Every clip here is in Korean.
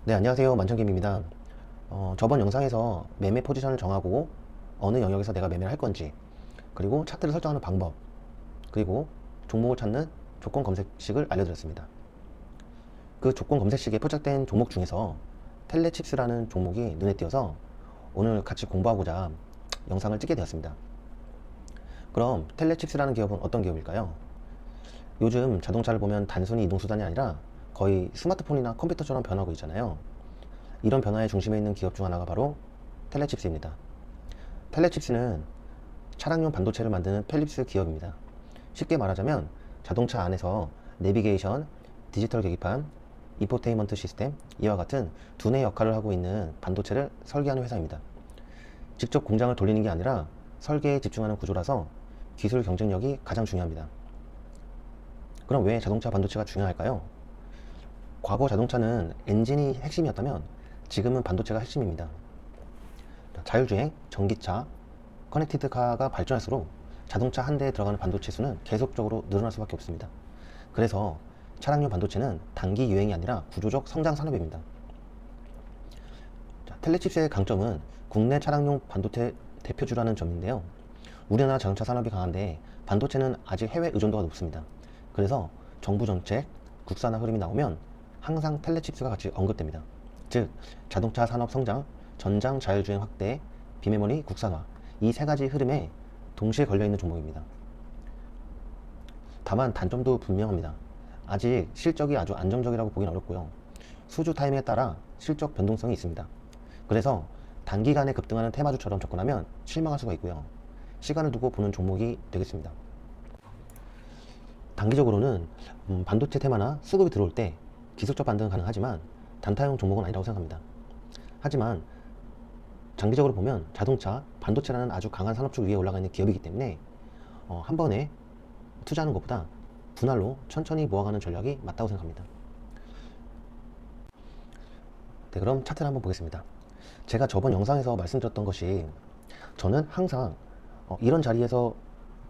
네, 안녕하세요. 만천김입니다. 저번 영상에서 매매 포지션을 정하고 어느 영역에서 내가 매매를 할 건지, 그리고 차트를 설정하는 방법, 그리고 종목을 찾는 조건 검색식을 알려드렸습니다. 그 조건 검색식에 포착된 종목 중에서 텔레칩스라는 종목이 눈에 띄어서 오늘 같이 공부하고자 영상을 찍게 되었습니다. 그럼 텔레칩스라는 기업은 어떤 기업일까요? 요즘 자동차를 보면 단순히 이동수단이 아니라 거의 스마트폰이나 컴퓨터처럼 변하고 있잖아요. 이런 변화의 중심에 있는 기업 중 하나가 바로 텔레칩스입니다. 텔레칩스는 차량용 반도체를 만드는 펠립스 기업입니다. 쉽게 말하자면 자동차 안에서 내비게이션, 디지털 계기판, 인포테인먼트 시스템 이와 같은 두뇌 역할을 하고 있는 반도체를 설계하는 회사입니다. 직접 공장을 돌리는 게 아니라 설계에 집중하는 구조라서 기술 경쟁력이 가장 중요합니다. 그럼 왜 자동차 반도체가 중요할까요? 과거 자동차는 엔진이 핵심이었다면 지금은 반도체가 핵심입니다. 자율주행, 전기차, 커넥티드카가 발전할수록 자동차 한 대에 들어가는 반도체 수는 계속적으로 늘어날 수밖에 없습니다. 그래서 차량용 반도체는 단기 유행이 아니라 구조적 성장 산업입니다. 텔레칩스의 강점은 국내 차량용 반도체 대표주라는 점인데요. 우리나라 자동차 산업이 강한데 반도체는 아직 해외 의존도가 높습니다. 그래서 정부 정책, 국산화 흐름이 나오면 항상 텔레칩스가 같이 언급됩니다. 즉, 자동차 산업 성장, 전장 자율주행 확대, 비메모리 국산화 이 세 가지 흐름에 동시에 걸려있는 종목입니다. 다만 단점도 분명합니다. 아직 실적이 아주 안정적이라고 보긴 어렵고요. 수주 타이밍에 따라 실적 변동성이 있습니다. 그래서 단기간에 급등하는 테마주처럼 접근하면 실망할 수가 있고요. 시간을 두고 보는 종목이 되겠습니다. 단기적으로는 반도체 테마나 수급이 들어올 때 기술적 반등은 가능하지만 단타형 종목은 아니라고 생각합니다. 하지만 장기적으로 보면 자동차, 반도체라는 아주 강한 산업축 위에 올라가 있는 기업이기 때문에 한 번에 투자하는 것보다 분할로 천천히 모아가는 전략이 맞다고 생각합니다. 네, 그럼 차트를 한번 보겠습니다. 제가 저번 영상에서 말씀드렸던 것이 저는 항상 이런 자리에서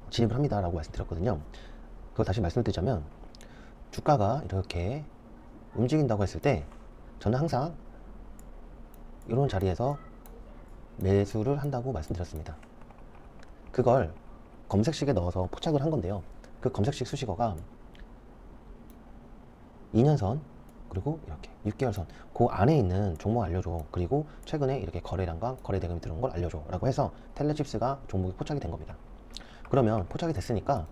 진입을 합니다 라고 말씀드렸거든요. 그걸 다시 말씀을 드리자면 주가가 이렇게 움직인다고 했을 때 저는 항상 이런 자리에서 매수를 한다고 말씀드렸습니다. 그걸 검색식에 넣어서 포착을 한 건데요. 그 검색식 수식어가 2년선 그리고 이렇게 6개월선 그 안에 있는 종목 알려줘, 그리고 최근에 이렇게 거래량과 거래 대금이 들어온 걸 알려줘 라고 해서 텔레칩스가 종목이 포착이 된 겁니다. 그러면 포착이 됐으니까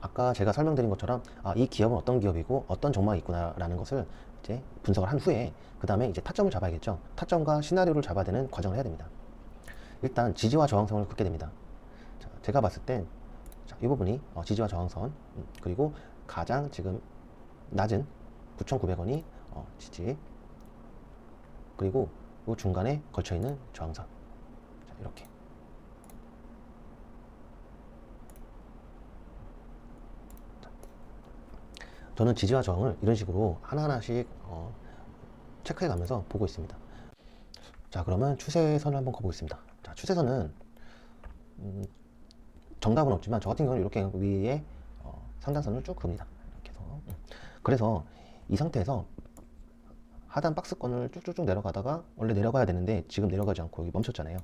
아까 제가 설명드린 것처럼 이 기업은 어떤 기업이고 어떤 종목이 있구나 라는 것을 이제 분석을 한 후에 그 다음에 이제 타점을 잡아야겠죠. 타점과 시나리오를 잡아야 되는 과정을 해야 됩니다. 일단 지지와 저항선을 긋게 됩니다. 자, 제가 봤을 땐 이 부분이 지지와 저항선, 그리고 가장 지금 낮은 9,900원이 지지, 그리고 이 중간에 걸쳐있는 저항선. 자, 이렇게 저는 지지와 저항을 이런 식으로 하나하나씩 체크해 가면서 보고 있습니다. 자, 그러면 추세선을 한번 그어보겠습니다. 자, 추세선은 정답은 없지만 저 같은 경우는 이렇게 위에 상단선을 쭉 그읍니다. 이렇게 해서 그래서 이 상태에서 하단 박스권을 쭉쭉쭉 내려가다가 원래 내려가야 되는데 지금 내려가지 않고 여기 멈췄잖아요.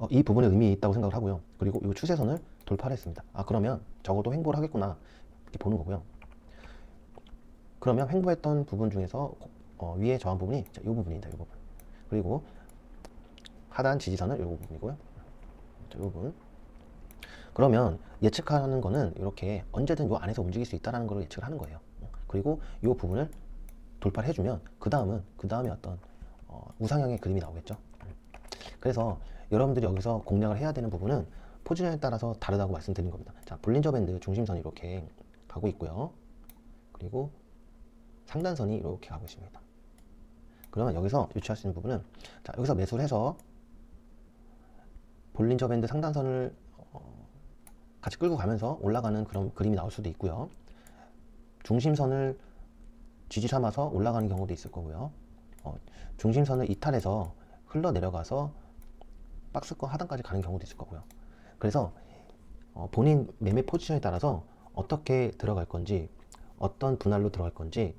이 부분에 의미 있다고 생각을 하고요. 그리고 이 추세선을 돌파를 했습니다. 그러면 적어도 횡보를 하겠구나 이렇게 보는 거고요. 그러면 횡보했던 부분 중에서 위에 저항 부분이 이 부분입니다. 이 부분. 그리고 하단 지지선은 이 부분이고요. 이 부분. 그러면 예측하는 거는 이렇게 언제든 이 안에서 움직일 수 있다는 걸 예측을 하는 거예요. 그리고 이 부분을 돌파를 해주면 그 다음에 어떤 우상향의 그림이 나오겠죠. 그래서 여러분들이 여기서 공략을 해야 되는 부분은 포지션에 따라서 다르다고 말씀드린 겁니다. 자, 볼린저 밴드 중심선이 이렇게 가고 있고요. 그리고 상단선이 이렇게 가고 있습니다. 그러면 여기서 유추할 수 있는 부분은 자, 여기서 매수를 해서 볼린저 밴드 상단선을 같이 끌고 가면서 올라가는 그런 그림이 나올 수도 있고요. 중심선을 지지 삼아서 올라가는 경우도 있을 거고요. 중심선을 이탈해서 흘러 내려가서 박스권 하단까지 가는 경우도 있을 거고요. 그래서 본인 매매 포지션에 따라서 어떻게 들어갈 건지, 어떤 분할로 들어갈 건지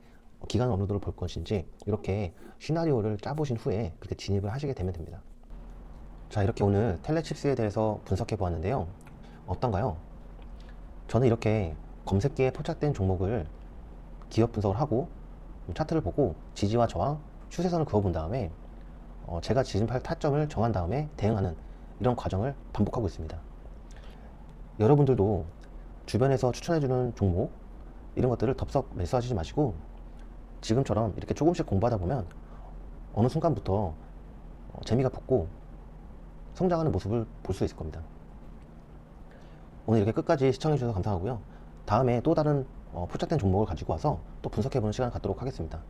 기간을 어느 정도 볼 것인지 이렇게 시나리오를 짜보신 후에 그렇게 진입을 하시게 되면 됩니다. 자, 이렇게 오늘 텔레칩스에 대해서 분석해 보았는데요. 어떤가요? 저는 이렇게 검색기에 포착된 종목을 기업 분석을 하고 차트를 보고 지지와 저항, 추세선을 그어본 다음에 제가 진입할 타점을 정한 다음에 대응하는 이런 과정을 반복하고 있습니다. 여러분들도 주변에서 추천해주는 종목 이런 것들을 덥석 매수하시지 마시고 지금처럼 이렇게 조금씩 공부하다 보면 어느 순간부터 재미가 붙고 성장하는 모습을 볼 수 있을 겁니다. 오늘 이렇게 끝까지 시청해주셔서 감사하고요. 다음에 또 다른 포착된 종목을 가지고 와서 또 분석해보는 시간을 갖도록 하겠습니다.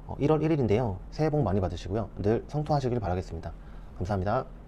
1월 1일인데요. 새해 복 많이 받으시고요. 늘 성투하시길 바라겠습니다. 감사합니다.